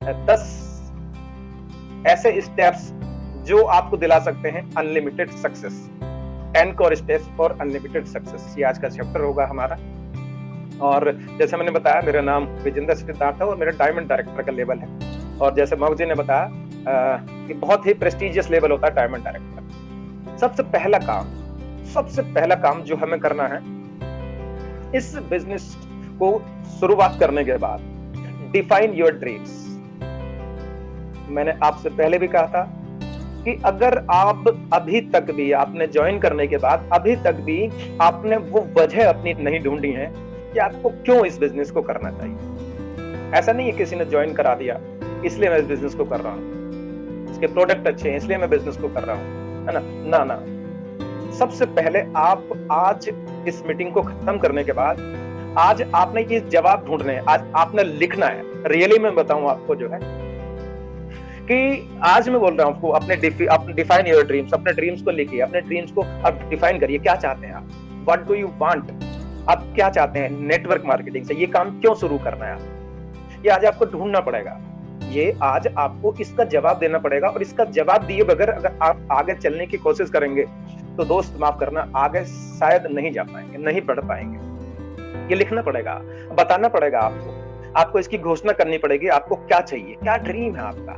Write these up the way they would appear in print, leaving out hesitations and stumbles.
10 ऐसे स्टेप्स जो आपको दिला सकते हैं unlimited success. 10 core steps for unlimited success, ये आज का चैप्टर होगा हमारा। और जैसे मैंने बताया, मेरा नाम विजेंद्र सिद्धार्थ है और मेरा डायमंड डायरेक्टर का लेवल है। और जैसे महक जी ने बताया कि बहुत ही प्रेस्टिजियस लेवल होता है डायमंड डायरेक्टर। सबसे पहला काम जो हमें करना है इस बिजनेस को शुरुआत करने के बाद, डिफाइन योर ड्रीम्स। मैंने आपसे पहले भी कहा था कि अगर आप अभी तक भी, आपने ज्वाइन करने के बाद अभी तक भी आपने वो वजह अपनी नहीं ढूंढी है कि आपको क्यों इस बिजनेस को करना चाहिए। ऐसा नहीं है किसी ने ज्वाइन करा दिया इसलिए मैं इस बिजनेस को कर रहा हूँ, इसके प्रोडक्ट अच्छे हैं इसलिए मैं बिजनेस को कर रहा हूँ, है ना ना। सबसे पहले आप आज इस मीटिंग को खत्म करने के बाद आज आपने ये जवाब ढूंढने हैं, आज आपने लिखना है। रियली मैं बताऊं आपको जो है कि आज मैं बोल रहा हूं आपको, अपने डिफाइन योर ड्रीम्स, अपने ड्रीम्स को लिखिए, अपने ड्रीम्स को आप डिफाइन करिए। क्या चाहते हैं आप, व्हाट डू यू वांट, आप क्या चाहते हैं नेटवर्क मार्केटिंग से, ये काम क्यों शुरू करना है आप, ये आज आपको ढूंढना पड़ेगा। ये आज आपको इसका जवाब देना पड़ेगा। और इसका जवाब दिए बगैर अगर आप आगे चलने की कोशिश करेंगे तो दोस्त माफ करना, आगे शायद नहीं जा पाएंगे, नहीं बढ़ पाएंगे। ये लिखना पड़ेगा, बताना पड़ेगा आपको इसकी घोषणा करनी पड़ेगी। आपको क्या चाहिए, क्या ड्रीम है आपका,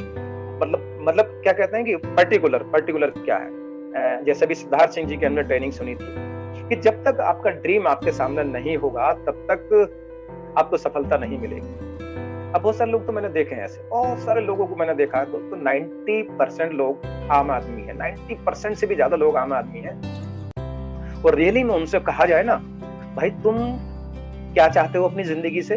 मतलब क्या कहते हैं कि पर्टिकुलर क्या है। जैसे भी सिद्धार्थ सिंह जी की हमने ट्रेनिंग सुनी थी कि जब तक आपका ड्रीम आपके सामने नहीं होगा तब तक आपको सफलता नहीं मिलेगी। अब बहुत सारे लोग तो मैंने देखे हैं, ऐसे बहुत सारे लोगों को मैंने देखा है, तो 90% लोग आम आदमी है, 90% से भी ज्यादा लोग आम आदमी है। और रियली में उनसे कहा जाए ना, भाई तुम क्या चाहते हो अपनी जिंदगी से,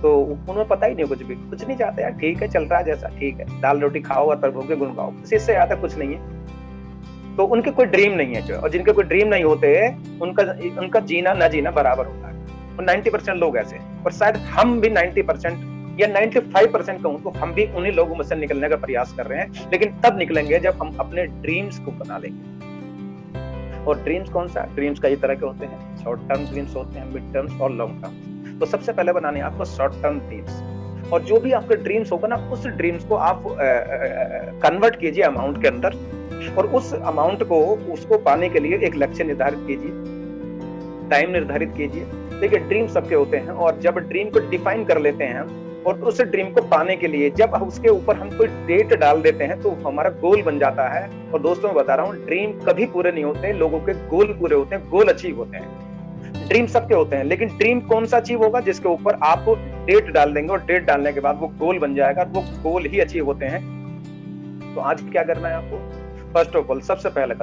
तो उन्हें पता ही नहीं, कुछ नहीं चाहते यार, ठीक है चल रहा है जैसा, ठीक है दाल रोटी खाओ और प्रभु के गुण गाओ, इससे ज्यादा कुछ नहीं है। तो उनके कोई ड्रीम नहीं है जो, और जिनके कोई ड्रीम नहीं होते उनका जीना ना जीना बराबर होता है। 90% लोग ऐसे, और शायद हम भी 90% या 95% कहूं तो हम भी उन्हीं लोगों में से निकलने का प्रयास कर रहे हैं। लेकिन तब निकलेंगे जब हम अपने ड्रीम्स को बना लेंगे। और ड्रीम्स कौन सा, ड्रीम्स कई तरह के होते हैं, शॉर्ट टर्म ड्रीम्स होते हैं, मिड टर्म्स और लॉन्ग टर्म। तो सबसे पहले बनाने आपको शॉर्ट टर्म ड्रीम्स। और जो भी आपके ड्रीम्स होगा ना, उस ड्रीम्स को आप कन्वर्ट कीजिए अमाउंट के अंदर, और उस अमाउंट को, उसको पाने के लिए एक लक्ष्य निर्धारित कीजिए, टाइम निर्धारित कीजिए। देखिए ड्रीम सबके होते हैं, और जब ड्रीम को डिफाइन कर लेते हैं और उस ड्रीम को पाने के लिए जब उसके ऊपर हम कोई डेट डाल देते हैं तो हमारा गोल बन जाता है। और दोस्तों मैं बता रहा हूँ, ड्रीम कभी पूरे नहीं होते, लोगों के गोल पूरे होते हैं, गोल अचीव होते हैं। ड्रीम सबके होते हैं, लेकिन ड्रीम कौन सा अचीव होगा, जिसके ऊपर आप डेट डाल देंगे और डेट डालने के बाद वो गोल बन जाएगा, वो गोल ही अचीव होते हैं। तो आज क्या करना है आपको, फर्स्ट ऑफ ऑल सबसे पहला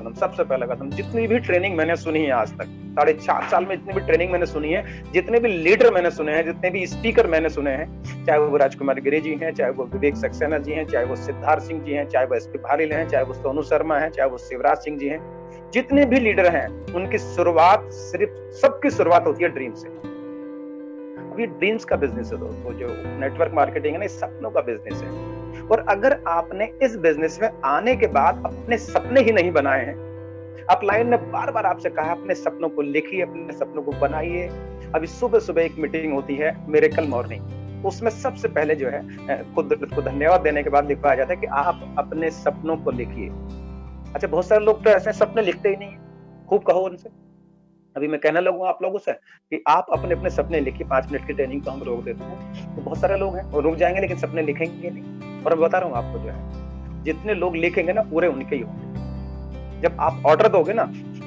कदम, जितनी भी ट्रेनिंग मैंने सुनी है आज तक, 4.5 साल में जितनी भी ट्रेनिंग मैंने सुनी है, जितने भी लीडर मैंने सुने हैं, जितने भी स्पीकर मैंने सुने हैं, चाहे वो राजकुमार गिरी जी हैं, चाहे वो विवेक सक्सेना जी हैं, चाहे वो सिद्धार्थ सिंह जी हैं, चाहे वो एसपी भालिल हैं, चाहे वो सोनू शर्मा हैं, चाहे वो शिवराज सिंह जी हैं, जितने भी लीडर हैं उनकी शुरुआत, सिर्फ सबकी शुरुआत होती है ड्रीम से। अब ये ड्रीम्स का बिजनेस है दोस्तों, जो नेटवर्क मार्केटिंग है ना, सपनों का बिजनेस है। और अगर आपने इस बिजनेस में आने के बाद अपने सपने ही नहीं बनाए हैं, अपलाइन ने बार बार आपसे कहा अपने सपनों को लिखिए, अपने सपनों को बनाइए। अभी सुबह एक मीटिंग होती है मिरेकल मॉर्निंग, उसमें सबसे पहले जो है कुदरत को धन्यवाद देने के बाद लिखवाया जाता है कि आप अपने सपनों को लिखिए। अच्छा, बहुत सारे लोग तो ऐसे सपने लिखते ही नहीं है, खूब कहो उनसे। अभी मैं कहने लगूंगा आप लोगों से कि आप अपने अपने सपने लिखिए। 5 मिनट की ट्रेनिंग तो हम रोक देते हैं, तो बहुत सारे लोग हैं वो रुक जाएंगे लेकिन सपने लिखेंगे नहीं। और मैं बता रहा हूँ आपको, जो है जितने लोग लिखेंगे ना पूरे उनके ही होंगे। जब आप ऑर्डर दोगे ना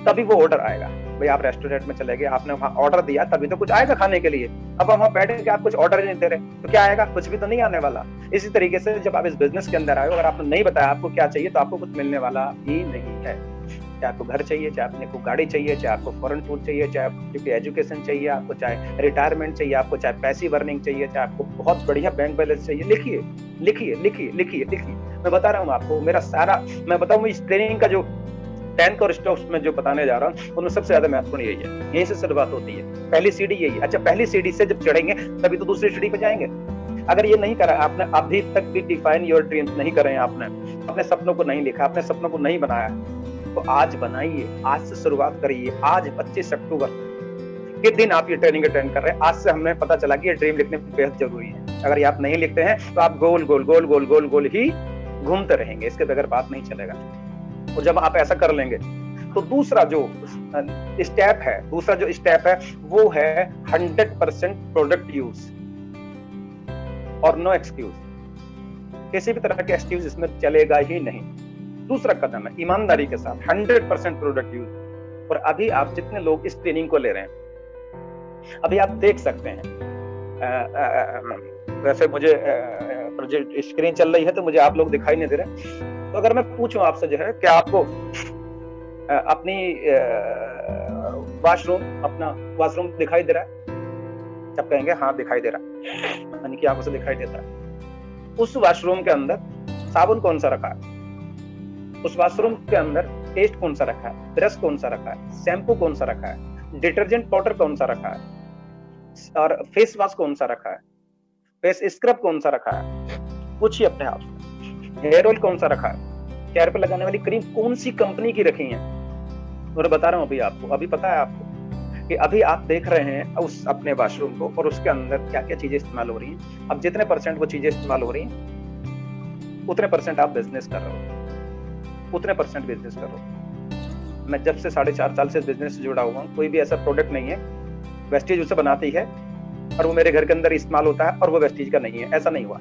तभी वो ऑर्डर आएगा। भाई आप रेस्टोरेंट में चले गए, आपने वहां ऑर्डर दिया, तभी तो कुछ आएगा खाने के लिए। अब वहां बैठे के आप कुछ ऑर्डर नहीं दे रहे तो क्या आएगा, कुछ भी तो नहीं आने वाला। इसी तरीके से जब आप इस बिजनेस के अंदर आए, अगर आपने नहीं बताया आपको क्या चाहिए, तो आपको कुछ मिलने वाला ही नहीं है। चाहे आपको घर चाहिए, चाहे अपने को गाड़ी चाहिए, चाहे आपको फॉरेन टूर चाहिए, चाहे आपको एजुकेशन चाहिए, आपको चाहे रिटायरमेंट चाहिए, आपको चाहे पैसिव अर्निंग चाहिए, चाहे आपको बहुत बढ़िया बैंक बैलेंस चाहिए, लिखिए लिखिए लिखिए लिखिए लिखिए। मैं बता रहा हूँ आपको, मेरा सारा, मैं बताऊँ इस ट्रेनिंग का जो 10 और स्टेप्स में जो बताने जा रहा हूँ उनमें सबसे ज्यादा महत्वपूर्ण यही है, यहीं से शुरुआत होती है। पहली सीढ़ी यही है। अच्छा, पहली सीढ़ी से जब चढ़ेंगे तभी तो दूसरी सीढ़ी पे जाएंगे। अगर ये नहीं करा आपने, अभी तक भी डिफाइन योर ड्रीम्स नहीं करे, आपने अपने सपनों को नहीं लिखा, अपने सपनों को नहीं बनाया, तो आज बनाइए, आज से शुरुआत करिए। आज 25 अक्टूबर के दिन आप ये ट्रेनिंग अटेंड कर रहे हैं, आज से हमें पता चला कि ये ड्रीम लिखने बेहद जरूरी है। अगर आप नहीं लिखते हैं तो आप गोल गोल गोल गोल गोल गोल ही घूमते रहेंगे, इसके बगैर बात नहीं चलेगा। और जब आप ऐसा कर लेंगे तो दूसरा जो स्टेप है वो है 100% प्रोडक्ट यूज और नो एक्सक्यूज। किसी भी तरह के एक्सक्यूज इसमें चलेगा ही नहीं। दूसरा कदम है ईमानदारी के साथ 100% प्रोडक्ट यूज। और अभी आप जितने लोग इस ट्रेनिंग को ले रहे हैं, अभी आप देख सकते हैं, वैसे मुझे प्रोजेक्ट स्क्रीन चल रही है तो मुझे आप लोग दिखाई नहीं दे रहे। तो अगर मैं पूछूं आपसे जो है, क्या आपको अपनी अपना वॉशरूम दिखाई दे रहा है? जब कहेंगे हाँ दिखाई दे रहा है, यानी कि आपको दिखाई देता है। उस वॉशरूम के अंदर साबुन कौन सा रखा है? उस वॉशरूम के अंदर पेस्ट कौन सा रखा है? ब्रश कौन सा रखा है? शैम्पू कौन सा रखा है? डिटर्जेंट पाउडर कौन सा रखा है? और फेस वॉश कौन सा रखा है? फेस स्क्रब कौन सा रखा है? पूछिए अपने आप से। हेयर ऑयल कौन सा रखा है? चेहरे पे लगाने वाली क्रीम कौन सी कंपनी की रखी है? और बता रहा हूं अभी आपको, अभी पता है आपको कि अभी आप देख रहे हैं उस अपने वॉशरूम को और उसके अंदर क्या क्या चीजें इस्तेमाल हो रही हैं। अब जितने % वो चीजें इस्तेमाल हो रही हैं, उतने % आप बिजनेस कर रहे हो, उतने % बिजनेस कर रहे हो। मैं जब से 4.5 साल से बिजनेस से जुड़ा हुआ हूँ, कोई भी ऐसा प्रोडक्ट नहीं है वेस्टेज उसे बनाती है और वो मेरे घर के अंदर इस्तेमाल होता है और वो वेस्टेज का नहीं है। ऐसा नहीं हुआ,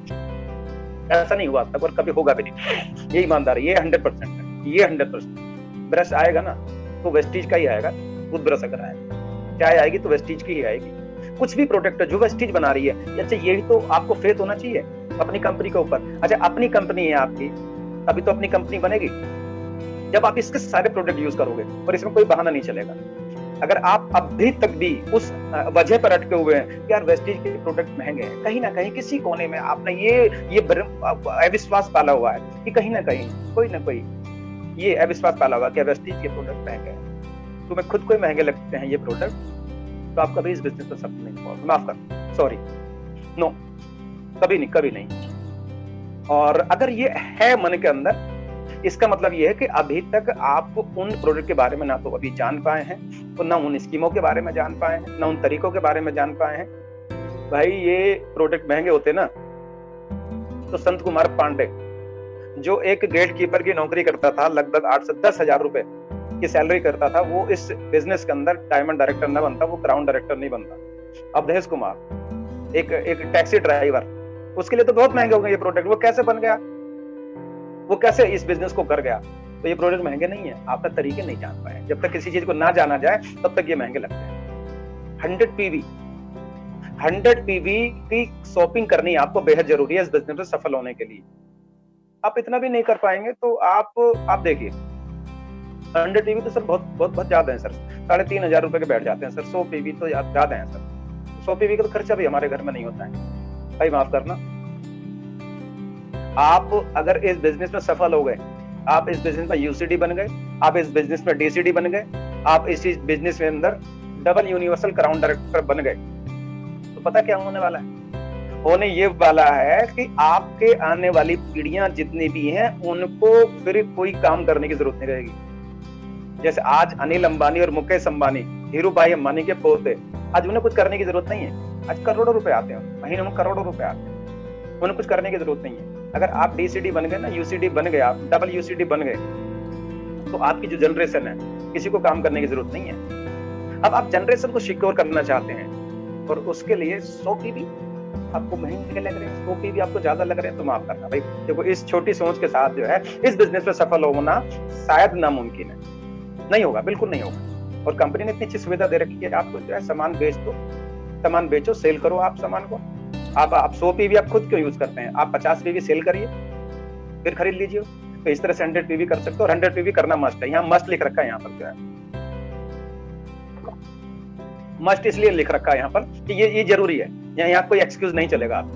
ऐसा नहीं हुआ तब और कभी होगा भी नहीं। ये ईमानदारी, ये 100% है, ये 100%। ब्रश आएगा ना तो वेस्टेज का ही आएगा। टूथ ब्रश अगर आएगा, चाय आएगी तो वेस्टेज की ही आएगी। कुछ भी प्रोडक्ट जो वेस्टेज बना रही है, अच्छा यही तो आपको फेथ होना चाहिए अपनी कंपनी के ऊपर। अच्छा अपनी कंपनी है आपकी, अभी तो अपनी कंपनी बनेगी जब आप इसके सारे प्रोडक्ट यूज करोगे और इसमें कोई बहाना नहीं चलेगा। अगर आप अभी तक भी उस वजह पर अटके हुए हैं कि यार वेस्टेज के प्रोडक्ट महंगे हैं, कहीं ना कहीं किसी कोने में आपने ये अविश्वास पाला हुआ है कि कहीं ना कहीं कोई ना कोई ये अविश्वास पाला हुआ कि वेस्टेज के प्रोडक्ट महंगे हैं, तुम्हें खुद को ही महंगे लगते हैं ये प्रोडक्ट, तो आप कभी इस बिजनेस में सफल नहीं हो। माफ कर, सॉरी, नो, कभी नहीं, कभी नहीं। और अगर ये है मन के अंदर, इसका मतलब ये है कि अभी तक आप उन प्रोडक्ट के बारे में ना तो अभी जान पाए हैं, तो ना उन स्कीमों के बारे में जान पाए हैं, ना उन तरीकों के बारे में जान पाए हैं। भाई ये प्रोडक्ट महंगे होते ना तो संत कुमार पांडे जो एक गेट कीपर की नौकरी करता था, लगभग 8 से 10 हजार रुपए की सैलरी करता था, वो इस बिजनेस के अंदर डायमंड डायरेक्टर न बनता, वो क्राउन डायरेक्टर नहीं बनता। अवधेश कुमार एक टैक्सी ड्राइवर, उसके लिए तो बहुत महंगे हो गए ये प्रोडक्ट। वो कैसे बन गया, वो कैसे इस बिजनेस को कर गया? तो ये प्रोडक्ट महंगे नहीं है, आप तक तरीके नहीं जान पाए। जब तक किसी चीज को ना जाना जाए तब तक ये महंगे लगते हैं। 100 PV की शॉपिंग करनी आपको बेहद जरूरी है इस बिजनेस में सफल होने के लिए। आप इतना भी नहीं कर पाएंगे तो आप देखिए 100 PV तो सर बहुत ज्यादा है सर। 3,500 रुपए के बैठ जाते हैं सर। 100 PV तो ज्यादा है सर। 100 PV का तो खर्चा भी हमारे घर में नहीं होता है भाई, माफ करना। आप अगर इस बिजनेस में सफल हो गए, आप इस बिजनेस में यूसीडी बन गए, आप इस बिजनेस में डीसीडी बन गए, आप इस बिजनेस में अंदर डबल यूनिवर्सल क्राउन डायरेक्टर बन गए, तो पता क्या होने वाला है? होने ये वाला है कि आपके आने वाली पीढ़ियां जितनी भी हैं उनको फिर कोई काम करने की जरूरत नहीं रहेगी। जैसे आज अनिल अंबानी और मुकेश अंबानी, धीरू भाई अंबानी के पोते, आज उन्हें कुछ करने की जरूरत नहीं है। आज करोड़ों रुपए आते हैं, महीने में करोड़ों रुपए आते हैं, उन्हें कुछ करने की जरूरत नहीं है। अगर आप डीसीडी बन गए ना, यूसीडी बन गए, आप डबल यूसीडी बन गए, तो आपकी जो जनरेशन है किसी को काम करने की जरूरत नहीं है। अब आप जनरेशन को सिक्योर करना चाहते हैं और उसके लिए 100 PV आपको महंगे लग रहे हैं, 100 PV आपको ज्यादा लग रहे हैं, तो माफ करना भाई। देखो इस छोटी सोच के साथ जो है इस बिजनेस में सफल होना शायद नामुमकिन है, नहीं होगा, बिल्कुल नहीं होगा। और कंपनी ने इतनी अच्छी सुविधा दे रखी है, आपको जो है सामान बेच दो, सामान बेचो, सेल करो आप सामान को। आप 100 PV आप खुद क्यों यूज करते हैं? आप 50 PV सेल करिए, फिर खरीद लीजिए। तो इस तरह से 100 PV कर सकते हो और 100 PV करना मस्ट है। यहाँ मस्ट लिख रखा है, यहाँ पर क्या है मस्ट इसलिए लिख रखा है यहाँ पर कि ये जरूरी है। यहाँ कोई एक्सक्यूज नहीं चलेगा। आप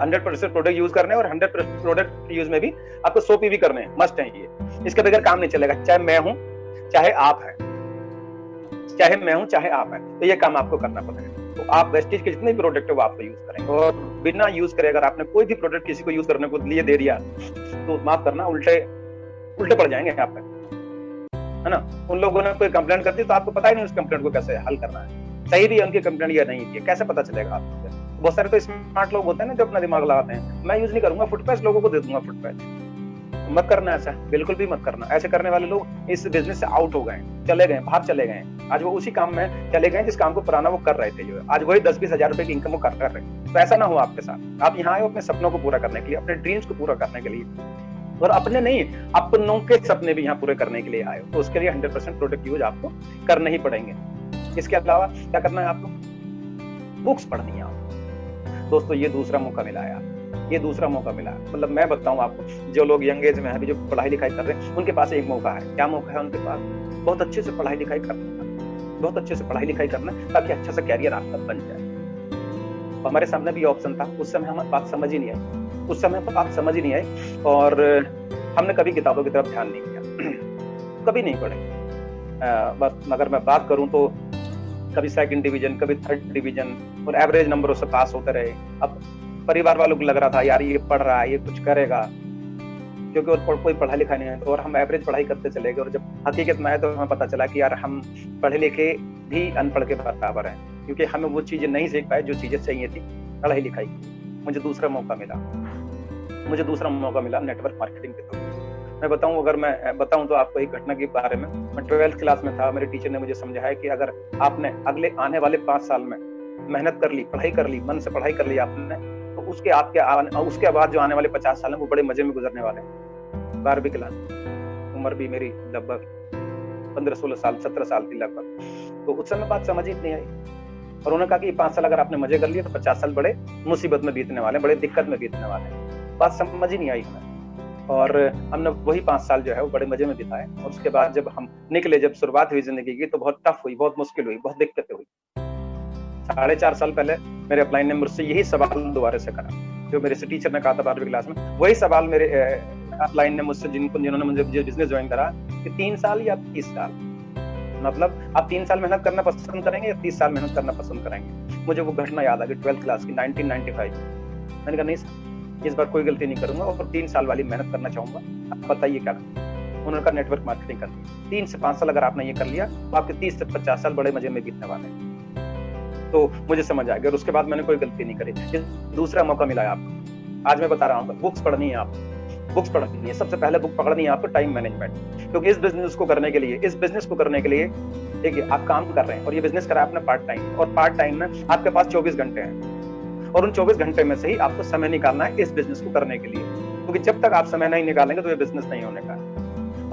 100% प्रोडक्ट यूज करने और 100% प्रोडक्ट यूज में भी आपको 100 PV करने हैं, मस्ट है ये। इसके बगैर काम नहीं चलेगा, चाहे मैं हूं चाहे आप हैं, चाहे मैं हूं चाहे आप हैं, तो ये काम आपको करना पड़ेगा। तो आप वेस्टेज के जितने भी प्रोडक्ट है वो आपको यूज करेंगे और बिना यूज करे अगर आपने कोई भी प्रोडक्ट किसी को यूज करने को लिए दे दिया तो माफ करना उल्टे पड़ जाएंगे आप पे, है ना। उन लोगों ने कोई कंप्लेंट कर दी तो आपको पता ही नहीं उस कंप्लेंट को कैसे हल करना है, सही भी है उनकी कंप्लेंट या नहीं है, कैसे पता चलेगा आपको? बहुत सारे तो स्मार्ट लोग होते हैं ना जो अपना दिमाग लगाते हैं, मैं यूज नहीं करूंगा फुट पैच, लोगों को दे दूंगा फुट पैच। मत करना ऐसा, बिल्कुल भी मत करना। ऐसे करने वाले लोग इस बिजनेस से आउट हो गए, चले गए, बाहर चले गए। आज वो उसी काम में चले गए जिस काम को पुराना वो कर रहे थे, जो आज वही 10-20 हजार रुपए की इनकम वो कर रहे हैं। तो ऐसा ना हो आपके साथ। आप यहाँ आए हो अपने सपनों को पूरा करने के लिए, अपने ड्रीम्स को पूरा करने के लिए, और अपने नहीं, अपनों के सपने भी यहाँ पूरे करने के लिए आए हो। तो उसके लिए 100% प्रोडक्ट यूज आपको करने ही पड़ेंगे। इसके अलावा क्या करना है आपको? बुक्स पढ़नी है आपको। दोस्तों ये दूसरा मौका मिला है आपको, ये दूसरा मौका मिला है। मतलब मैं बताऊं आपको, जो लोग यंग एज में है, अभी जो पढ़ाई लिखाई कर रहे हैं, उनके पास एक मौका है। क्या मौका है उनके पास? बहुत अच्छे से पढ़ाई लिखाई करना, बहुत अच्छे से पढ़ाई लिखाई करना, ताकि अच्छा सा कैरियर आपका बन जाए। हमारे सामने भी ऑप्शन था, उस समय हमें बात समझ ही नहीं आई, उस समय बात समझ ही नहीं आई, और हमने कभी किताबों की तरफ ध्यान नहीं किया, कभी नहीं पढ़े। बस अगर मैं बात करूं तो कभी सेकंड डिवीजन, कभी थर्ड डिवीजन, और एवरेज नंबरों से पास होते रहे। अब परिवार वालों को लग रहा था यार ये पढ़ रहा है, ये कुछ करेगा, क्योंकि और कोई पढ़ा लिखा नहीं है, तो और हम एवरेज पढ़ाई करते चले गए। और जब हकीकत में आए तो हमें पता चला कि यार हम पढ़े लिखे भी अनपढ़ के बराबर हैं, क्योंकि हमें वो चीजें नहीं सीख पाए जो चीजें चाहिए थी पढ़ाई लिखाई। मुझे दूसरा मौका मिला नेटवर्क मार्केटिंग के थ्रू। मैं बताऊं, अगर मैं बताऊं तो आपको एक घटना के बारे में। मैं 12th क्लास में था, मेरे टीचर ने मुझे समझाया कि अगर आपने अगले आने वाले 5 साल में मेहनत कर ली, पढ़ाई कर ली, मन से पढ़ाई कर ली आपने, तो उसके बाद जो आने वाले 50 साल हैं वो बड़े मजे में गुजरने वाले हैं। 12वीं क्लास, उम्र भी मेरी लगभग 15-16 साल, 17 साल थी लगभग। तो उस समय बात समझ ही नहीं आई, और उन्होंने कहा कि 5 साल अगर आपने मजे कर लिए तो 50 साल बड़े मुसीबत में बीतने वाले, बड़े दिक्कत में बीतने वाले हैं। बात समझ ही नहीं आई हमें, और हमने वही 5 साल जो है वो बड़े मजे में बिताए। और उसके बाद जब हम निकले, जब शुरुआत हुई जिंदगी की, तो बहुत टफ हुई, बहुत मुश्किल हुई, बहुत दिक्कतें हुई। 4.5 साल पहले मेरे अपलाइन ने मुझसे यही सवाल दोबारा से करा, जो मेरे से टीचर ने कहा था 12वीं क्लास में। वही सवाल मेरे अपलाइन ने मुझसे, जिन्होंने मुझे बिजनेस ज्वाइन करा, कि 3 साल या 30 साल, मतलब आप 3 साल मेहनत करना पसंद करेंगे या 30 साल मेहनत करना पसंद करेंगे? मुझे वो घटना याद आ गई 12th क्लास की, 1995। मैंने कहा नहीं सर, इस बार कोई गलती नहीं करूंगा और 3 साल वाली मेहनत करना चाहूंगा। आप बताइए क्या करना? उन्होंने कहा नेटवर्क मार्केटिंग करनी है। 3 से 5 साल अगर आपने ये कर लिया तो आपके 30 से 50 साल बड़े मजे में बीतने वाले हैं। तो मुझे समझ आ गया, और उसके बाद मैंने कोई गलती नहीं करी। दूसरा मौका मिला है आपको। आज मैं बता रहा हूँ, बुक्स पढ़नी है आपको, बुक्स पढ़नी है। सबसे पहले बुक पढ़नी है आपको टाइम मैनेजमेंट, क्योंकि इस बिजनेस को करने के लिए देखिए आप काम कर रहे हैं, और ये बिजनेस करा आपने पार्ट टाइम, और पार्ट टाइम में आपके पास 24 घंटे हैं, और उन 24 घंटे में से ही आपको समय निकालना है इस बिजनेस को करने के लिए, क्योंकि जब तक आप समय नहीं निकालेंगे तो ये बिजनेस नहीं होने का।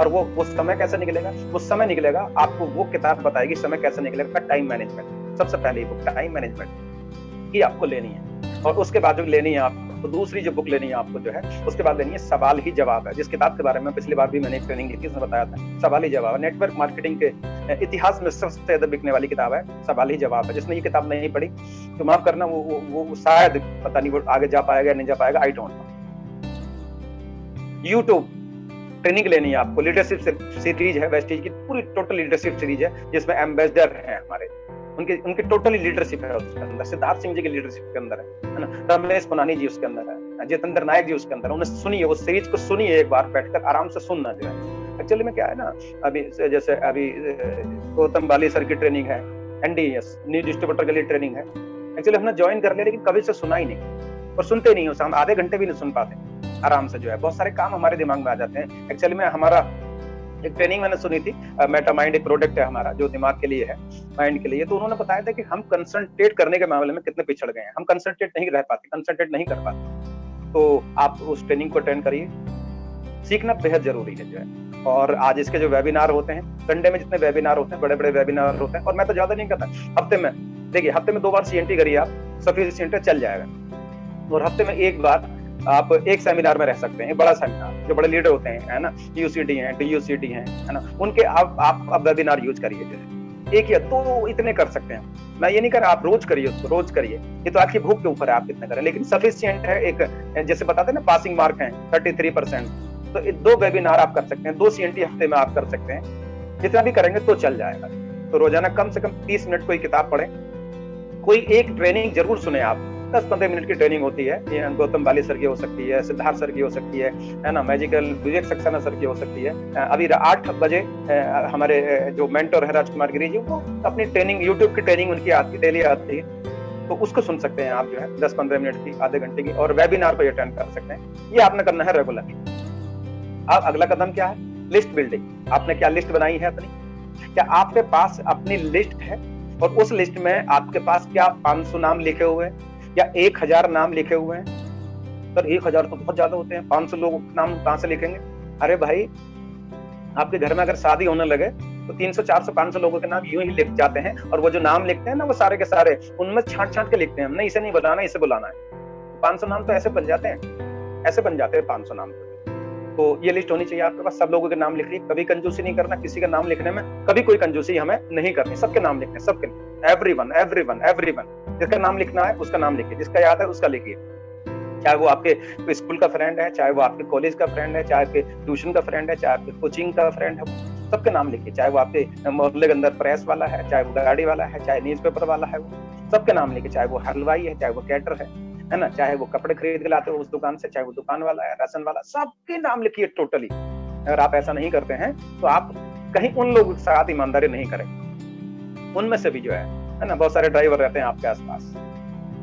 और वो समय कैसे निकलेगा? वो समय निकलेगा, आपको वो किताब बताएगी समय कैसे निकलेगा, टाइम मैनेजमेंट। सबसे पहले बुक टाइम मैनेजमेंट की आपको लेनी है, और उसके बाद जो लेनी है आपको, तो दूसरी जो बुक लेनी है आपको जो है, उसके बाद लेनी है सवाल ही जवाब है, जिस किताब के बारे में पिछली बार भी मैंने एक ट्रेनिंग की थी, उसमें बताया था सवाल ही जवाब। नेटवर्क मार्केटिंग के इतिहास में सबसे ज्यादा बिकने वाली किताब है सवाल ही जवाब है। जिसने ये किताब नहीं पढ़ी तो माफ करना, वो शायद पता नहीं वो आगे जा पाएगा नहीं जा पाएगा, I don't know. YouTube training लेनी है आपको, लीडरशिप सीरीज है वेस्टीज की, पूरी टोटल लीडरशिप सीरीज है, जिसमें एम्बेसडर है हमारे, उनकी टोटली लीडरशिप है उसके अंदर। सिद्धार्थ सिंह जी की लीडरशिप के अंदर है ना, रमेश पुनानी जी उसके अंदर है, जितेंद्र नायक जी उसके अंदर। उन्हें सुनिए, वो सीरीज को सुनिए, एक बार बैठकर आराम से सुनना जो है। एक्चुअली में क्या है ना, अभी जैसे अभी गौतम बाली सर की ट्रेनिंग है, NDS न्यू डिस्ट्रीब्यूटर के लिए ट्रेनिंग है। एक्चुअली हमने ज्वाइन कर लिया, लेकिन कभी से सुना ही नहीं, और सुनते नहीं हो, हम आधे घंटे भी नहीं सुन पाते आराम से जो है। बहुत सारे काम हमारे दिमाग में आ जाते हैं। एक्चुअली में हमारा एक ट्रेनिंग मैंने सुनी थी, मेटा माइंड एक प्रोडक्ट है हमारा जो दिमाग के लिए है, माइंड के लिए। तो उन्होंने बताया था कि हम कंसंट्रेट करने के मामले में कितने पिछड़ गए हैं, हम कंसंट्रेट नहीं रह पाते, कंसंट्रेट नहीं कर पाते। तो आप उस ट्रेनिंग को अटेंड करिए, सीखना बेहद जरूरी है जो है। और आज इसके जो वेबिनार होते हैं, संडे में जितने वेबिनार होते हैं, बड़े बड़े वेबिनार होते हैं, और मैं तो ज्यादा नहीं करता, हफ्ते में देखिए, हफ्ते में 2 बार CNT करिए आप, सफिशिएंट चल जाएगा। और हफ्ते में 1 बार आप एक सेमिनार में रह सकते हैं, एक बड़ा सेमिनार, जो बड़े लीडर होते हैं, है ना, UCD हैं, DUCD हैं, है ना, उनके आप वेबिनार यूज करिए, जैसे 1 या 2 इतने कर सकते हैं। मैं ये नहीं कर रहा आप रोज करिए उसको, रोज करिए, ये तो आपकी भूख के ऊपर है आप कितने करें, लेकिन सफिशिएंट है। एक जैसे बताते हैं ना, पासिंग मार्क है 33%, तो 2 वेबिनार आप कर सकते हैं, 2 CNT हफ्ते में आप कर सकते हैं। जितना भी करेंगे तो चल जाएगा। तो रोजाना कम से कम 30 मिनट कोई किताब पढ़ें, कोई एक ट्रेनिंग जरूर सुने आप, 10-15 मिनट की ट्रेनिंग होती है। ये गौतम बाली सर की हो सकती है, सिद्धार्थ सर की हो सकती है ना, मैजिकल विवेक सक्सेना सर की हो सकती है। अभी 8 बजे हमारे जो मेंटर है राजकुमार गिरी जी, वो अपनी ट्रेनिंग, यूट्यूब की ट्रेनिंग उनकी आती, डेली आती है। तो उसको सुन सकते हैं आप जो है 10-15 मिनट की, आधे घंटे की, और वेबिनार को अटेंड कर सकते हैं। ये आपने करना है रेगुलरली। अब अगला कदम क्या है? List building. आपने क्या लिस्ट बनाई है अपनी? क्या आपके पास अपनी लिस्ट है और उस लिस्ट में आपके पास क्या 500 नाम लिखे हुए हैं या 1000 नाम लिखे हुए हैं? सर 1000 तो बहुत ज्यादा होते हैं, 500 लोग नाम कहां से लिखेंगे? अरे भाई, आपके घर में अगर शादी होने लगे तो 300, 400, 500 लोगों के नाम यूं ही लिख जाते हैं, और वो जो नाम लिखते हैं ना, वो सारे के सारे उनमें छांट छांट के लिखते हैं, नहीं इसे नहीं बुलाना, इसे बुलाना है। 500 नाम तो ऐसे बन जाते हैं, ऐसे बन जाते हैं 500 नाम। तो ये लिस्ट होनी चाहिए आपके पास, सब लोगों के नाम लिख लिया। कभी कंजूसी नहीं करना, किसी का नाम लिखने में कभी कोई कंजूसी हमें नहीं करनी, सबके नाम लिखने, सबके, एवरीवन एवरीवन एवरीवन। जिसका नाम लिखना है उसका नाम लिखिए, जिसका याद है उसका लिखिए, चाहे वो आपके स्कूल का फ्रेंड है, चाहे वो आपके कॉलेज का फ्रेंड है, चाहे आपके ट्यूशन का फ्रेंड है, चाहे आपके कोचिंग का फ्रेंड है, सबके नाम लिखिए। चाहे वो आपके मोहल्ले के अंदर प्रेस वाला है, चाहे वो गाड़ी वाला है, चाहे न्यूज़पेपर वाला है, वो सबके नाम लिखिए। चाहे वो हलवाई है, चाहे वो कैटर है ना, चाहे वो कपड़े खरीद के लाते हो उस दुकान से, चाहे वो दुकान वाला है, राशन वाला, सबके नाम लिखिए टोटली। अगर आप ऐसा नहीं करते हैं तो आप कहीं उन लोगों के साथ ईमानदारी नहीं करेंगे। उनमें से भी जो है ना, बहुत सारे ड्राइवर रहते हैं आपके आसपास।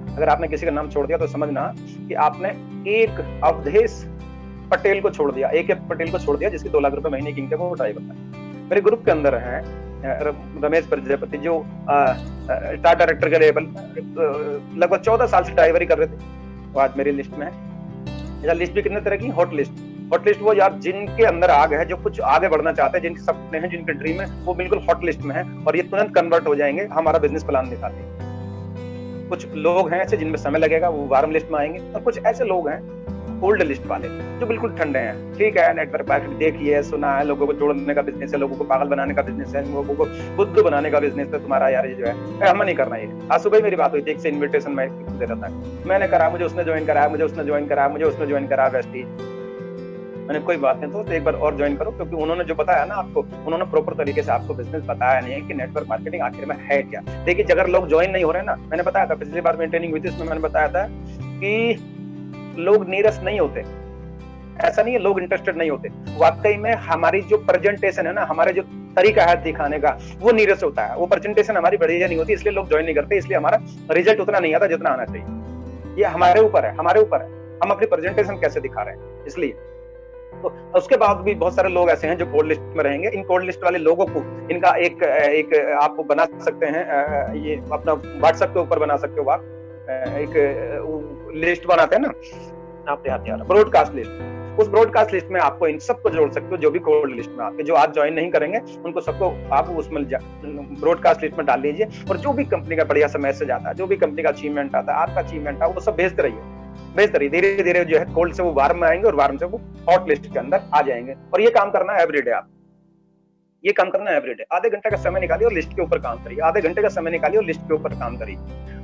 अगर आपने किसी का नाम छोड़ दिया तो समझना कि आपने एक अवधेश पटेल को छोड़ दिया, एक पटेल को छोड़ दिया जिसकी 2 लाख रुपए महीने की इनकम है, वो ड्राइवर था। मेरे ग्रुप के अंदर है रमेश प्रजापति, जो स्टार डायरेक्टर के लेवल लगभग 14 साल से ड्राइवरी कर रहे थे, वो आज मेरी लिस्ट में है। लिस्ट भी कितने तरह की? Hot list. हॉट लिस्ट वो यार जिनके अंदर आग है, जो कुछ आगे बढ़ना चाहते हैं, जिनके सपने हैं, जिनके ड्रीम है, वो बिल्कुल हॉट लिस्ट में है, और ये तुरंत कन्वर्ट हो जाएंगे, हमारा बिजनेस प्लान दिखाते हैं। कुछ लोग हैं ऐसे जिनमें समय लगेगा, वो वार्म लिस्ट में आएंगे, और कुछ ऐसे लोग हैं ओल्ड लिस्ट वाले जो बिल्कुल ठंडे हैं। ठीक है, नेटवर्क मार्केटिंग देखिए, सुना है, लोगों को जोड़ने का बिजनेस है, लोगों को पागल बनाने का बिजनेस है, लोगों को बुद्ध बनाने का बिजनेस है तुम्हारा, यार ये जो है हमें नहीं करना ये। आज सुबह मेरी बात हुई थी, एक से इन्विटेशन मैं दे रहा था, मैंने करा, मुझे उसने ज्वाइन कराया, मुझे उसने ज्वाइन कराया, मुझे उसने ज्वाइन कराया, वेस्टी। मैंने कोई बात नहीं, तो एक बार और ज्वाइन करो, क्योंकि उन्होंने जो बताया ना आपको, उन्होंने प्रॉपर तरीके से आपको बिजनेस बताया नहीं है कि नेटवर्क मार्केटिंग आखिर में है क्या। देखिए, अगर लोग ज्वाइन नहीं हो रहे ना, मैंने बताया था पिछली बार में ट्रेनिंग हुई थी, उसमें मैंने बताया था कि लोग नीरस नहीं होते। ऐसा नहीं है लोग इंटरेस्टेड नहीं होते, वाकई में हमारी जो प्रेजेंटेशन है ना, हमारे जो तरीका है दिखाने का, वो नीरस होता है। वो प्रेजेंटेशन हमारी बढ़िया नहीं होती, इसलिए लोग ज्वाइन नहीं करते, इसलिए हमारा रिजल्ट उतना नहीं आता जितना आना चाहिए। ये हमारे ऊपर है, हमारे ऊपर है, हम अपनी प्रेजेंटेशन कैसे दिखा रहे हैं। इसलिए तो उसके बाद भी बहुत सारे लोग ऐसे हैं जो कोल्ड लिस्ट में रहेंगे। इन कोल्ड लिस्ट वाले लोगों को इनका एक आप बना सकते हैं, ये अपना व्हाट्सएप के ऊपर बना सकते हो आप, एक लिस्ट बनाते हैं ना आप, ब्रॉडकास्ट लिस्ट। उस ब्रॉडकास्ट लिस्ट में आपको इन सबको जोड़ सकते हो, जो भी कोल्ड लिस्ट में आपके, जो आज ज्वाइन नहीं करेंगे उनको सबको आप उसमें ब्रॉडकास्ट लिस्ट में डाल लीजिए, और जो भी कंपनी का बढ़िया सा मैसेज आता है, जो भी कंपनी का अचीवमेंट आता है, आपका अचीवमेंट है, वो सब भेजते रहिए। धीरे धीरे जो है कोल्ड से वो वार्म में आएंगे, और वार्म से वो हॉट लिस्ट के अंदर आ जाएंगे। और ये काम करना है एवरीडे, आप ये काम करना है एवरीडे। आधे घंटे का समय निकालिए और लिस्ट के ऊपर काम करिए, आधे घंटे का समय निकालिए और लिस्ट के ऊपर काम करिए,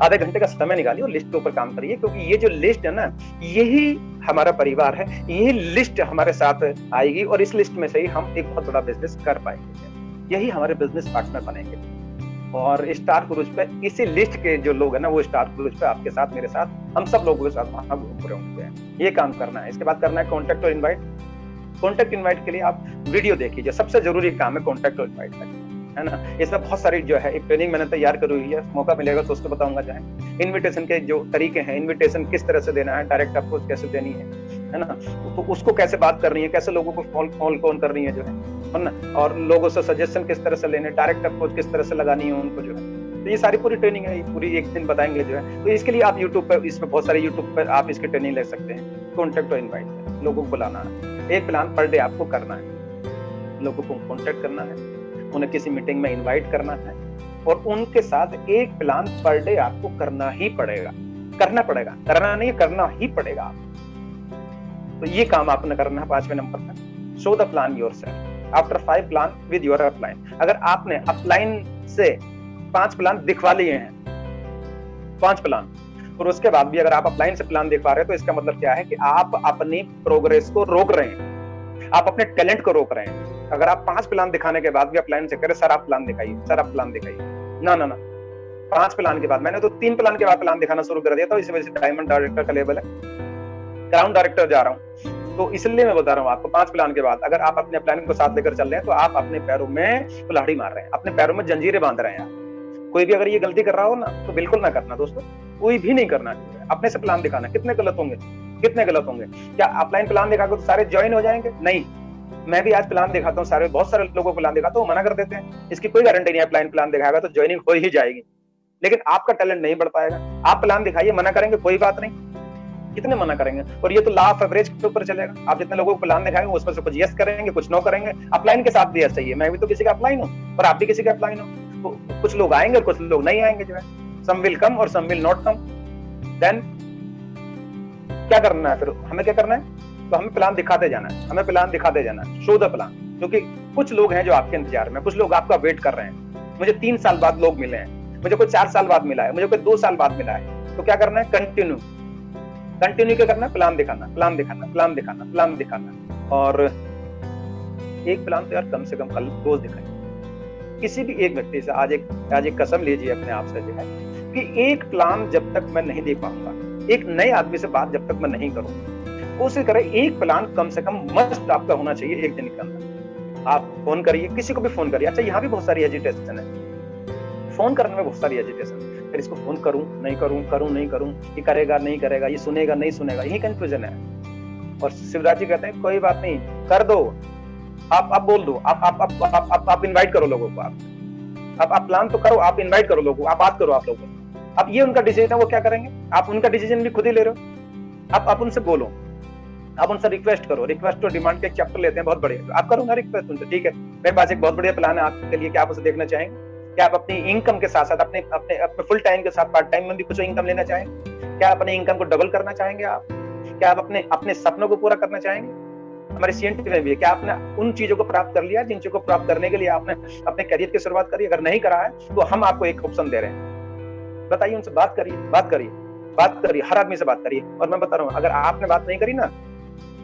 आधे घंटे का समय निकालिए और लिस्ट के ऊपर काम करिए। क्योंकि ये जो लिस्ट है ना, यही हमारा परिवार है, यही लिस्ट हमारे साथ आएगी, और इस लिस्ट में से ही हम एक बहुत बड़ा बिजनेस कर पाएंगे। यही हमारे बिजनेस पार्टनर बनेंगे। और स्टार क्रूज पे इसी लिस्ट के जो लोग हैं ना, वो स्टार क्रूज पे आपके साथ, मेरे साथ, हम सब लोगों के साथ वहां घूम रहे होंगे। ये काम करना है। इसके बाद करना है कॉन्टेक्ट और इनवाइट। कॉन्टेक्ट इनवाइट के लिए आप वीडियो देखिए, जो सबसे जरूरी काम है कॉन्टेक्ट और इनवाइट है ना। इसमें बहुत सारी जो है एक ट्रेनिंग मैंने तैयार करी हुई है, मौका मिलेगा तो उसको बताऊंगा। जो है इन्विटेशन के जो तरीके हैं, इन्विटेशन किस तरह से देना है, डायरेक्ट अप्रोच कैसे देनी है ना, तो उसको कैसे बात करनी है, कैसे लोगों को कॉल करनी है जो है ना, और लोगों से सजेशन किस तरह से लेने, डायरेक्ट अप्रोच किस तरह से लगानी है उनको जो है। तो ये सारी पूरी ट्रेनिंग है, पूरी एक दिन बताएंगे जो है। तो इसके लिए आप यूट्यूब पर, इसमें बहुत सारे यूट्यूब पर आप इसकी ट्रेनिंग ले सकते हैं। कॉन्टेक्ट और इनवाइट, लोगों को लाना है, एक प्लान पर डे आपको करना है, लोगों को कॉन्टेक्ट करना है, उन्हें किसी मीटिंग में इनवाइट करना है, और उनके साथ एक प्लान पर डे आपको करना ही पड़ेगा, करना नहीं, करना ही पड़ेगा। तो ये काम आपने करना है 5वें नंबर पर। Show the plan yourself after 5 plan with your upline. अगर आपने अपलाइन से 5 प्लान दिखवा लिए हैं, 5 प्लान, और उसके बाद भी अगर आप अपलाइन से प्लान दिखवा रहे हैं, तो इसका मतलब क्या है कि आप अपनी प्रोग्रेस को रोक रहे हैं, आप अपने टैलेंट को रोक रहे हैं। अगर आप 5 प्लान दिखाने के बाद भी अपलाइन से करें, सर आप प्लान दिखाइए, सर आप प्लान दिखाइए, ना ना ना, 5 प्लान के बाद, मैंने तो 3 प्लान के बाद प्लान दिखाना शुरू कर दिया था। इस वजह से डायमंड डायरेक्टर का लेवल है, क्राउन डायरेक्टर जा रहा हूँ। तो इसलिए मैं बता रहा हूँ आपको, 5 प्लान के बाद अगर आप अपने प्लान को साथ लेकर चल रहे हैं, तो आप अपने पैरों में कुल्हाड़ी मार रहे हैं, अपने पैरों में जंजीरें बांध रहे हैं। कोई भी अगर ये गलती कर रहा हो ना, तो बिल्कुल ना करना दोस्तों। कोई भी नहीं करना चाहिए। अपने से प्लान दिखाना, कितने गलत होंगे, कितने गलत होंगे। क्या ऑफलाइन प्लान दिखा तो सारे ज्वाइन हो जाएंगे? नहीं। मैं भी आज प्लान दिखाता हूँ, सारे बहुत सारे लोगों को प्लान दिखाता हूँ, मना कर देते हैं, इसकी कोई गारंटी नहीं है ऑफलाइन प्लान दिखाएगा तो ज्वाइनिंग हो ही जाएगी, लेकिन आपका टैलेंट नहीं बढ़ पाएगा। आप प्लान दिखाइए, मना करेंगे कोई बात नहीं, कितने मना करेंगे, और ये तो लॉ ऑफ एवरेज के ऊपर चलेगा। आप जितने लोगों को प्लान दिखाएंगे उसमें से कुछ यस करेंगे, कुछ नो करेंगे। अपलाइन के साथ भी ऐसा ही है, मैं भी तो किसी का अपलाइन हूँ और आप भी किसी का अपलाइन हो, तो कुछ लोग आएंगे और कुछ लोग नहीं आएंगे जो है, सम विल कम और सम विल नॉट कम। देन क्या करना है फिर, हमें क्या करना है, तो हमें प्लान दिखाते जाना है, हमें प्लान दिखाते जाना है, शो द प्लान। क्योंकि कुछ लोग हैं जो आपके इंतजार में, कुछ लोग आपका वेट कर रहे हैं। मुझे 3 साल बाद लोग मिले हैं, मुझे कोई 4 साल बाद मिला है, मुझे कोई 2 साल बाद मिला है, तो क्या करना है, कंटिन्यू क्या करना है, प्लान दिखाना, प्लान दिखाना, प्लान दिखाना, प्लान दिखाना। और एक प्लान तो यार कम से कम कल रोज दिखाइए। किसी भी एक व्यक्ति से आज एक कसम लीजिए अपने आप से जो है कि एक प्लान जब तक मैं नहीं दे पाऊंगा, एक नए आदमी से बात जब तक मैं नहीं करूंगा, कोशिश करें एक प्लान कम से कम मस्ट आपका होना चाहिए एक दिन के अंदर। आप फोन करिए, किसी को भी फोन करिए। अच्छा, यहाँ भी बहुत सारी एजिटेशन है, फोन करने में बहुत सारी एजिटेशन, फिर इसको फोन करूं नहीं करूं, करूं नहीं करूं, ये करेगा नहीं करेगा, ये सुनेगा नहीं सुनेगा, यही कंफ्यूजन है। और शिवराज जी कहते हैं कोई बात नहीं, कर दो, आप बोल दो, आप इनवाइट करो लोगों को, आप प्लान तो करो, आप इनवाइट करो लोगों को, आप बात करो आप लोगों को। अब ये उनका डिसीजन है, वो क्या करेंगे, आप उनका डिसीजन भी खुद ही ले रहे हो। आप उनसे बोलो, आप उनसे रिक्वेस्ट करो, रिक्वेस्ट और डिमांड के एक चैप्टर लेते हैं बहुत बढ़िया, आप करो ना रिक्वेस्ट उनसे, ठीक है मेरे पास एक बहुत बढ़िया प्लान है आपके लिए, क्या आप उसे देखना चाहेंगे? क्या आप अपनी इनकम के साथ साथ अपने फुल टाइम के साथ पार्ट टाइम में भी कुछ इनकम लेना चाहेंगे? क्या अपने इनकम को डबल करना चाहेंगे आप? क्या आप अपने सपनों को पूरा करना चाहेंगे? हमारे सीएनटी में भी है, क्या आपने उन चीजों को प्राप्त कर लिया जिन चीजों को प्राप्त करने के लिए आपने अपने करियर की शुरुआत करी? अगर नहीं करा है तो हम आपको एक ऑप्शन दे रहे हैं, बताइए, उनसे बात करिए, बात करिए, बात करिए, हर आदमी से बात करिए। और मैं बता रहा हूँ, अगर आपने बात नहीं करी ना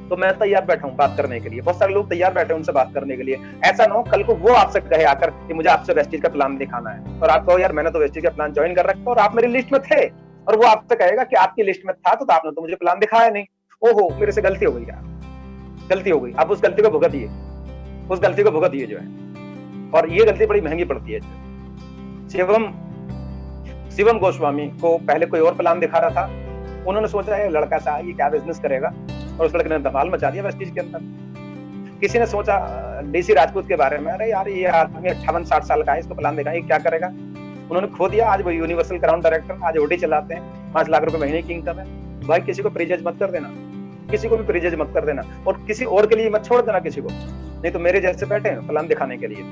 तो मैं तैयार बैठा हूँ बात करने के लिए, बहुत सारे लोग तैयार बैठे हैं उनसे बात करने के लिए। ऐसा ना हो कल को वो आपसे कहे आकर कि मुझे आपसे वेस्टीज का प्लान दिखाना है, और आप कहो यार मैंने तो वेस्टीज का प्लान ज्वाइन कर रखा और आप मेरी लिस्ट में थे, और वो आपसे कहेगा कि आपकी लिस्ट में था तो आपने तो मुझे प्लान दिखाया नहीं, ओहो मेरे से गलती हो गई यार, गलती हो गई। आप उस गलती को भुगतिए, उस गलती को भुगतिए जो है, और ये गलती बड़ी महंगी पड़ती है। शिवम गोस्वामी को पहले कोई और प्लान दिखा रहा था, उन्होंने सोचा है लड़का सा ये क्या बिजनेस करेगा, और उस लड़के ने धमाल मचा दिया वेस्टीज के अंदर। किसी ने सोचा डीसी राजपूत के बारे में, अरे यार ये आदमी 58-60 साल का है, इसको प्लान देखा, ये क्या करेगा, उन्होंने खो दिया। आज वो यूनिवर्सल क्राउन डायरेक्टर, आज ओडी चलाते हैं, 5 लाख रुपए महीने की इनकम है। भाई किसी को प्रीजज मत कर देना, किसी को भी प्रीजज मत कर देना, और किसी और के लिए मत छोड़ देना किसी को, नहीं तो मेरे जैसे बैठे हैं प्लान दिखाने के लिए।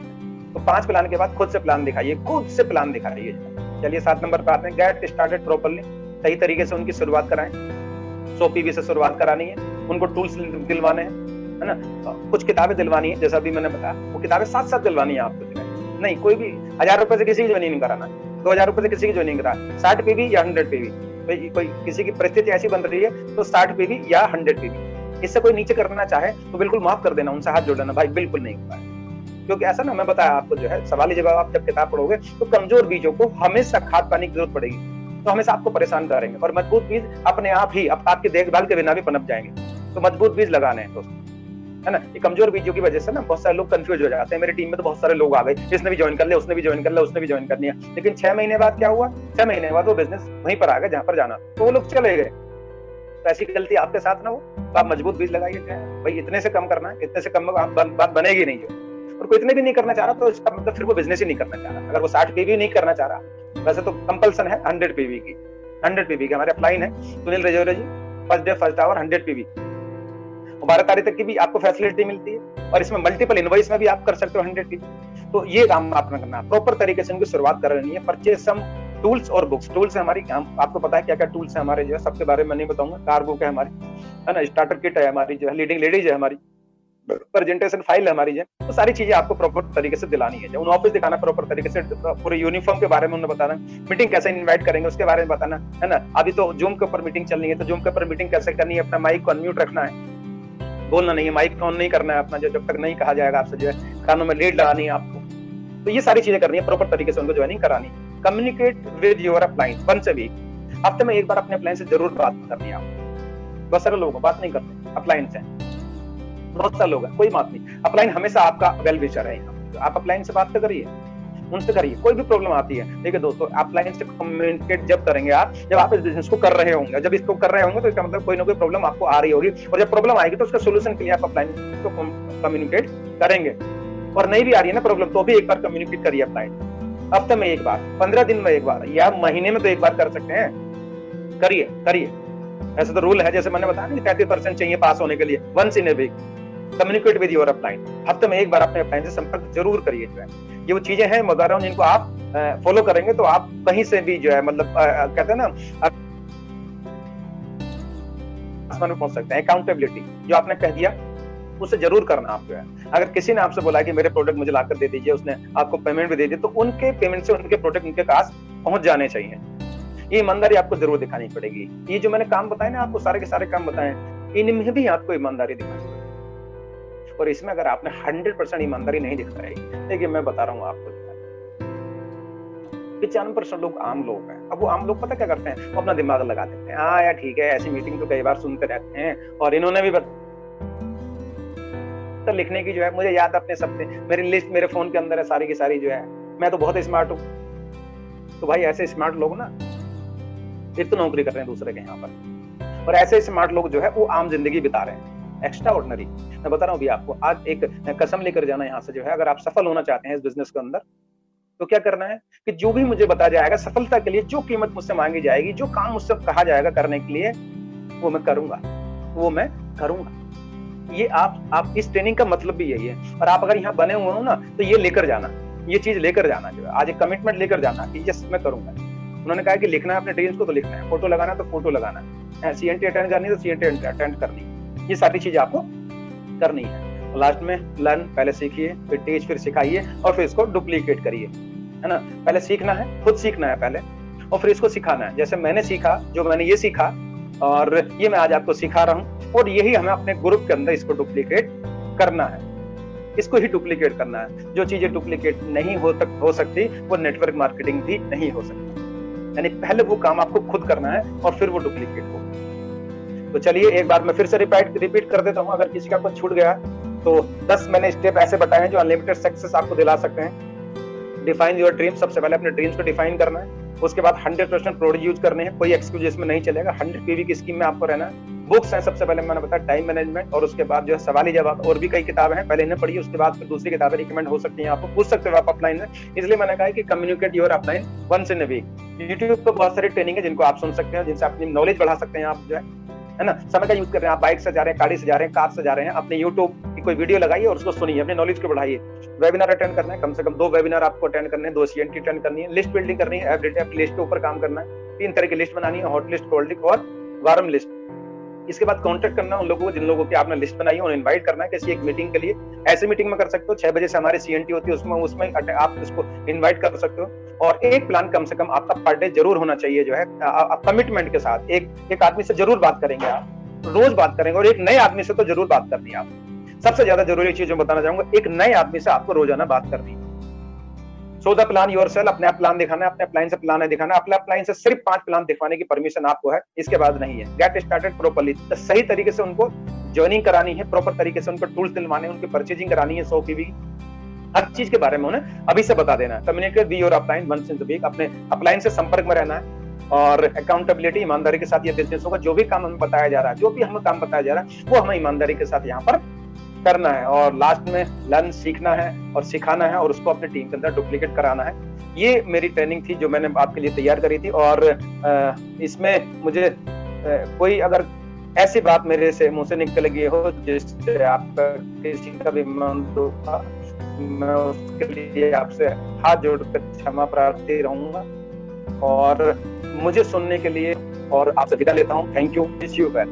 तो 5 प्लान के बाद खुद से प्लान दिखाइए, खुद से प्लान दिखाइए। चलिए 7 नंबर पे आते हैं, गेट स्टार्टेड प्रॉपर्ली, सही तरीके से उनकी शुरुआत कराएं। 100 PV से शुरुआत करानी है, उनको टूल्स दिलवाने हैं, है ना, कुछ किताबें दिलवानी है, जैसा अभी मैंने बताया, वो किताबें साथ दिलवानी है आपको। नहीं कोई भी 1000 रुपए से किसी की ज्वाइनिंग नहीं कराना, 2000 रुपए से किसी की ज्वाइनिंग करा, 60 PV या 100 PV, कोई किसी की परिस्थिति ऐसी बन रही है तो 60 PV या 100 PV, इससे कोई नीचे करना चाहे तो बिल्कुल माफ कर देना, उनसे हाथ जोड़ लेना, भाई बिल्कुल नहीं होता है। क्योंकि ऐसा ना, मैं बताया आपको जो है, सवाल जवाब आप जब किताब पढ़ोगे तो कमजोर बीजों को हमेशा खाद पानी की जरूरत पड़ेगी, तो हमेशा आपको परेशान करेंगे, और मजबूत बीज अपने आप ही आपकी देखभाल के बिना भी पनप जाएंगे। तो मजबूत बीज लगाने हैं दोस्तों, है ना। ये कमजोर बीजों की वजह से ना बहुत सारे लोग कंफ्यूज हो जाते हैं। मेरी टीम में तो बहुत सारे लोग आ गए, इसने भी ज्वाइन कर लिया, उसने भी ज्वाइन कर लिया, उसने भी ज्वाइन कर लिया, लेकिन 6 महीने बाद क्या हुआ, 6 महीने बाद वो बिजनेस वहीं पर आ गया जहां पर जाना, तो वो लोग चले गए। तो ऐसी गलती आपके साथ ना हो, तो आप मजबूत बीज लगाइए, भाई इतने से कम करना है, इतने से कम बात बनेगी नहीं। और कोई इतने भी नहीं करना चाह रहा तो इसका मतलब फिर वो बिजनेस ही नहीं करना चाह रहा। अगर वो 60 PV नहीं करना चाह रहा, वैसे तो कंपल्सन है 100 PV की, 100 PV की हमारे अपलाइन है, Sunil Rajauriya ji, first day first hour 100 PV, 12 तारीख तक की भी आपको फैसिलिटी मिलती है, और इसमें मल्टीपल इनवॉइस में भी आप कर सकते हो 100 PV। तो ये काम आपने करना है, प्रॉपर तरीके से उनकी शुरुआत करनी है। परचेज सम टूल्स और बुक्स, टूल्स है हमारी, आपको पता है क्या क्या टूल्स है हमारे, जो है सबके बारे में नहीं बताऊंगा। कार बुक है हमारी, है ना, स्टार्टर किट है हमारी, जो है लीडिंग लेडीज है हमारी, प्रेजेंटेशन फाइल है हमारी, जो तो सारी चीजें आपको प्रॉपर तरीके से दिलानी है। उन ऑफिस दिखाना प्रॉपर तरीके से, पूरे यूनिफॉर्म के बारे में उन्हें बताना, मीटिंग कैसे इनवाइट करेंगे उसके बारे में बताना, है ना। अभी तो जूम के ऊपर मीटिंग चलनी है, तो जूम के ऊपर मीटिंग कैसे करनी है, अपना माइक को अनम्यूट रखना है, बोलना नहीं है, माइक ऑन नहीं करना है अपना, जब तक नहीं कहा जाएगा आपसे, जो है कानों में लीड लगानी है आपको। तो ये सारी चीजें करनी है, प्रॉपर तरीके से उनको ज्वाइनिंग करानी है। Communicate with your upline once a week, हफ्ते में एक बार अपने अपलाइन से जरूर बात करनी है आपको। बहुत सारे लोग बात नहीं करते अपलाइन से, बहुत सारे लोग हैं, कोई बात नहीं, अपलाइन हमेशा आपका वेल विशर है। आप अपलाइन से बात तो करिए, उनसे करिए। कोई भी प्रॉब्लम आती है, देखिए दोस्तों, अपलाइन से कम्युनिकेट जब करेंगे आप, जब आप इस बिजनेस को कर रहे होंगे, जब इसको कर रहे होंगे तो इसका मतलब कोई ना कोई प्रॉब्लम आपको आ रही होगी, और जब प्रॉब्लम आएगी तो उसका सोल्यूशन के लिए आप अपलाइन को कम्युनिकेट करेंगे। और नहीं भी आ रही है ना प्रॉब्लम, तो भी एक बार कम्युनिकेट करिए अपलाइन, हफ्ते में एक बार, 15 दिन में एक बार, या महीने में तो एक बार कर सकते हैं, करिए करिए। ऐसा तो रूल है, जैसे मैंने बताया ना 33% चाहिए पास होने के लिए, once in a week communicate with your upline. हफ्ते में एक बार अपने अपलाइन से संपर्क जरूर करिए। जो है ये वो चीजें हैं मैं बता रहा हूँ, जिनको आप फॉलो करेंगे तो आप कहीं से भी जो है मतलब कहते हैं ना आसमान में पहुंच सकते हैं। अकाउंटेबिलिटी जो आपने कह दिया उसे जरूर करना आप। जो है अगर किसी ने आपसे बोला कि मेरे प्रोडक्ट मुझे लाकर दे दीजिए, उसने आपको पेमेंट भी दे दी, तो उनके पेमेंट से उनके प्रोडक्ट उनके पास पहुंच जाने चाहिए। ये ईमानदारी आपको जरूर दिखानी पड़ेगी। ये जो मैंने काम बताए ना आपको, सारे के सारे काम बताए, इनमें भी आपको ईमानदारी दिखानी पड़ेगी। और इसमें अगर आपने 100% ईमानदारी नहीं दिखाई, देखिए मैं बता रहा हूँ आपको, 95% लोग आम लोग हैं। अब वो आम लोग पता क्या करते हैं, वो अपना दिमाग लगा देते हैं, हाँ यार ठीक है, ऐसी मीटिंग तो कई बार सुनते रहते हैं, और इन्होंने भी तो लिखने की जो है मुझे याद अपने सबसे, मेरी लिस्ट मेरे फोन के अंदर है सारी की सारी। जो है मैं तो बहुत स्मार्ट हूँ। तो भाई ऐसे स्मार्ट लोग ना फिर तो नौकरी कर रहे हैं दूसरे के यहाँ पर, और ऐसे स्मार्ट लोग जो है वो आम जिंदगी बिता रहे हैं, एक्स्ट्रा ऑर्डिनरी। मैं बता रहा हूँ अभी आपको, आज एक कसम लेकर जाना यहाँ से, जो है अगर आप सफल होना चाहते हैं इस बिजनेस के अंदर, तो क्या करना है कि जो भी मुझे बताया जाएगा सफलता के लिए, जो कीमत मुझसे मांगी जाएगी, जो काम मुझसे कहा जाएगा करने के लिए, वो मैं करूंगा, वो मैं करूंगा। ये आप इस ट्रेनिंग का मतलब भी यही है। और आप अगर यहाँ बने हुए हो ना, तो ये लेकर जाना, ये चीज लेकर जाना, जो है आज एक कमिटमेंट लेकर जाना कि यस मैं करूंगा। उन्होंने कहा कि लिखना है अपने ड्रीम्स को तो लिखना है, फोटो लगाना तो फोटो लगाना है, सीएनटी अटेंड करनी तो सीएनटी अटेंड करनी, ये सारी चीजें आपको करनी है। लास्ट में लर्न, पहले सीखिए, फिर टीच, फिर सिखाइए, और फिर इसको डुप्लीकेट करिए, है ना। पहले सीखना है, खुद सीखना है पहले, और फिर इसको सिखाना है। जैसे मैंने सीखा, जो मैंने ये सीखा और ये मैं आज आपको सिखा रहा हूँ, और यही हमें अपने ग्रुप के अंदर इसको डुप्लीकेट करना है, इसको ही डुप्लीकेट करना है। जो चीजें डुप्लीकेट नहीं हो सकती, वो नेटवर्क मार्केटिंग भी नहीं हो सकती। यानी पहले वो काम आपको खुद करना है और फिर वो डुप्लीकेट हो। तो चलिए एक बार मैं फिर से रिपीट कर देता हूँ, अगर किसी का कुछ छूट गया तो 10 मैंने स्टेप ऐसे बताए हैं जो अनलिमिटेड सक्सेस आपको दिला सकते हैं। डिफाइन योर ड्रीम, सबसे पहले अपने ड्रीम्स को डिफाइन करना है। उसके बाद 100% प्रोडक्ट यूज करने हैं, कोई एक्सक्यूज इसमें नहीं चलेगा। 100 पीवी की स्कीम में आपको रहना है। बुक्स हैं, सबसे पहले मैंने बताया टाइम मैनेजमेंट, और उसके बाद जो है सवाल जवाब, और भी कई किताबें हैं, पहले इन्हें पढ़िए, उसके बाद फिर दूसरी किताबें रिकमेंड हो सकती हैं, आपको पूछ सकते हो आप अपलाइन में। इसलिए मैंने कहा कि communicate your upline once in a week. YouTube पर बहुत सारी ट्रेनिंग है जिनको आप सुन सकते हैं, जिनसे अपनी नॉलेज बढ़ा सकते हैं। आप जो है ना समय का यूज कर रहे हैं, आप बाइक से जा रहे हैं, गाड़ी से जा रहे हैं, कार से जा रहे हैं, अपने यूट्यूब की कोई वीडियो लगाइए और उसको सुनिए, अपने नॉलेज को बढ़ाइए। वेबिनार अटेंड करना है, कम से कम 2 वेबिनार आपको अटेंड करने हैं, 2 सीएनटी अटेंड करनी है। लिस्ट बिल्डिंग करनी है, एवरीडे अपनी लिस्ट के ऊपर काम करना है। 3 तरह की लिस्ट बनानी है, हॉट लिस्ट, कोल्ड लिस्ट और वार्म लिस्ट। इसके बाद कांटेक्ट करना उन लोगों को जिन लोगों की आपने लिस्ट बनाई है, उन्हें इनवाइट करना है किसी एक मीटिंग के लिए। ऐसी मीटिंग में कर सकते हो, 6 बजे से हमारी सीएनटी होती है, उसमें आप इसको इनवाइट कर सकते हो। और एक प्लान कम से कम आपका पर डे जरूर होना चाहिए, जो है कमिटमेंट के साथ। एक आदमी से जरूर बात करेंगे आप, रोज बात करेंगे, और एक नए आदमी से तो जरूर बात करनी है आप। सबसे ज्यादा जरूरी चीज जो बताना चाहूंगा, एक नए आदमी से आपको रोजाना बात करनी है। सो द प्लान योरसेल्फ, अपने आप प्लान दिखाना है, अपने अपलाइन से प्लान है दिखाना है। अपने अपलाइन से सिर्फ 5 प्लान दिखवाने की परमिशन आपको है, इसके बाद नहीं है। गेट स्टार्टेड प्रॉपर्ली, सही तरीके से उनको ज्वाइनिंग करानी है, प्रॉपर तरीके से उनको टूल्स दिलवाने, उनकी परचेजिंग करानी है, 100 पीवी हर चीज के बारे में उन्हें अभी से बता देना है। Communicate with your upline once in the week, अपने अपलाइन से संपर्क में रहना है। और अकाउंटेबिलिटी, ईमानदारी के साथ ये बिजनेस होगा। जो भी काम हमें बताया जा रहा है, जो भी हमें काम बताया जा रहा है, वो हमें ईमानदारी के साथ यहाँ पर करना है। और लास्ट में लर्न, सीखना है और सिखाना है, और उसको अपने टीम के अंदर डुप्लीकेट कराना है। ये मेरी ट्रेनिंग थी जो मैंने आपके लिए तैयार करी थी। और इसमें मुझे कोई अगर ऐसी बात मेरे से मुंह से निकल गई हो जिससे आपका किसी का भी मन दुखा, मैं उसके लिए आपसे हाथ जोड़कर क्षमा प्रार्थी रहूंगा। और मुझे सुनने के लिए और आपसे विदा लेता हूँ। Thank you, wish you well.